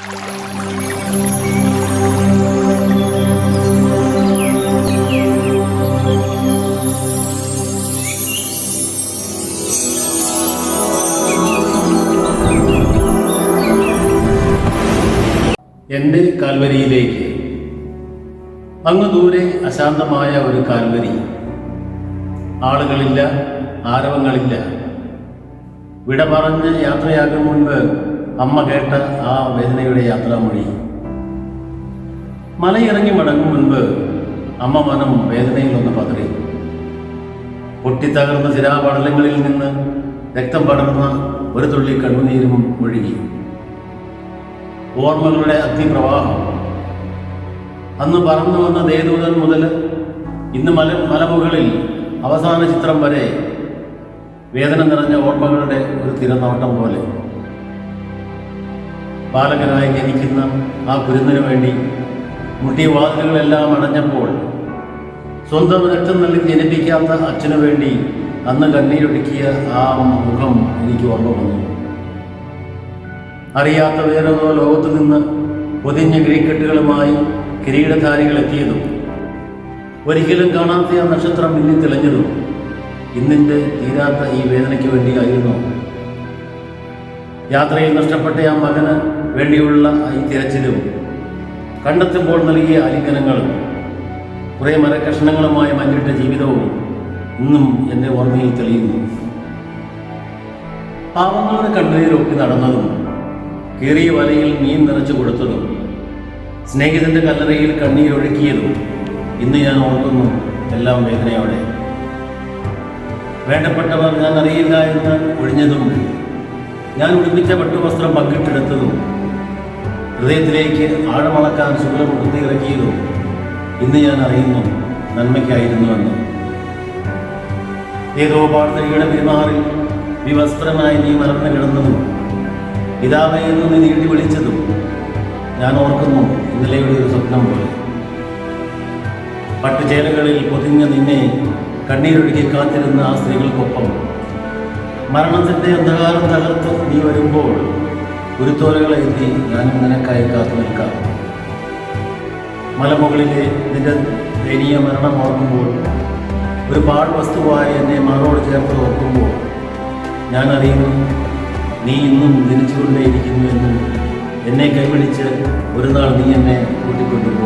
എൻ്റെ കാൽവരിയിലേക്ക്. അങ്ങ് ദൂരെ അശാന്തമായ ഒരു കാൽവരി. ആളുകളില്ല, ആരവങ്ങളില്ല. വിട പറഞ്ഞ് യാത്രയാകും മുൻപ് അമ്മ കേട്ട ആ വേദനയുടെ യാത്രാമൊഴി. മലയിറങ്ങി മടങ്ങും മുൻപ് അമ്മ മനം വേദനയിലൊന്ന് പതറി. പൊട്ടിത്തകർന്ന ശിരാപടലങ്ങളിൽ നിന്ന് രക്തം പടർന്ന ഒരു തുള്ളി കണ്ണുനീരും ഒഴുകി. ഓർമ്മകളുടെ അഗ്നിപ്രവാഹം. അന്ന് പറന്നു വന്ന ദേവദൂതൻ മുതൽ ഇന്ന് മലമുകളിൽ അവസാന ചിത്രം വരെ വേദന നിറഞ്ഞ ഓർമ്മകളുടെ ഒരു തിരനോട്ടം പോലെ. ബാലകനായി ജനിക്കുന്ന ആ കുരുന്നിനു വേണ്ടി മുട്ടിയ വാതിലുകളെല്ലാം അടഞ്ഞപ്പോൾ സ്വന്തം രക്തം നൽകി ജനിപ്പിക്കാത്ത അച്ഛനു വേണ്ടി അന്ന് കണ്ണീരൊടുക്കിയ ആ മുഖം എനിക്ക് ഓർമ്മ വന്നു. അറിയാത്ത വേറേതോ ലോകത്തു നിന്ന് പൊതിഞ്ഞ കിഴിക്കെട്ടുകളുമായി കിരീടധാരികൾ എത്തിയതും ഒരിക്കലും കാണാത്ത ആ നക്ഷത്രം ഇന്നിൽ തെളിഞ്ഞതും ഇന്നിൻ്റെ തീരാത്ത ഈ വേദനയ്ക്ക് വേണ്ടിയായിരുന്നു. യാത്രയിൽ നഷ്ടപ്പെട്ട ആ മകന് വേണ്ടിയുള്ള ഈ തിരച്ചിലും കണ്ടെത്തുമ്പോൾ നൽകിയ ആലിംഗനങ്ങളും കുറേ മരക്കഷ്ണങ്ങളുമായി മഞ്ഞിട്ട ജീവിതവും ഇന്നും എൻ്റെ ഓർമ്മയിൽ തെളിയുന്നു. പാവങ്ങളുടെ കണ്ണീരൊക്കെ നടന്നതും കീറിയ വലയിൽ മീൻ നിറച്ചു കൊടുത്തതും സ്നേഹിതൻ്റെ കല്ലറയിൽ കണ്ണീരൊഴുക്കിയതും ഇന്ന് ഞാൻ ഓർക്കുന്നു, എല്ലാം വേദനയോടെ. വേണ്ടപ്പെട്ടവർ ഞാൻ അറിയില്ല എന്ന് ഒഴിഞ്ഞതും ഞാൻ ഉടുപ്പിച്ച പട്ടുവസ്ത്രം പങ്കിട്ടെടുത്തതും ഹൃദയത്തിലേക്ക് ആഴമളക്കാൻ ശുക്ലം കുത്തിയിറക്കിയതും ഇന്ന് ഞാൻ അറിയുന്നു, നന്മയ്ക്കായിരുന്നുവെന്ന്. ഏതോ പാർത്തരിയുടെ പെരുമാറിൽ വിവസ്ത്രമായി നീ മലർന്നു കിടന്നതും പിതാവയെന്ന് നീ നീട്ടി വിളിച്ചതും ഞാൻ ഓർക്കുന്നു, ഇന്നലെയുടെ ഒരു സ്വപ്നം പോലെ. പട്ടുചേലകളിൽ പൊതിഞ്ഞ നിന്നെ കണ്ണീരൊഴുകി കാത്തിരുന്ന ആ സ്ത്രീകൾക്കൊപ്പം മരണത്തിൻ്റെ അന്ധകാരം തകർത്ത് നീ വരുമ്പോൾ ഉരുത്തോലകളെ എത്തി ഞാനും നിനക്കായി കാത്തു നിൽക്കാം. മലമുകളിലെ നിന്റെ ദയനീയ മരണം ഓർക്കുമ്പോൾ, ഒരു പാഴ്വസ്തുവായി എന്നെ മാറോട് ചേർത്ത് ഓർക്കുമ്പോൾ ഞാൻ അറിയുന്നു, നീ ഇന്നും ജനിച്ചുകൊണ്ടേയിരിക്കുന്നു എന്നും എന്നെ കൈപിടിച്ച് ഒരു നാൾ നീ എന്നെ കൂട്ടിക്കൊണ്ടുപോകും.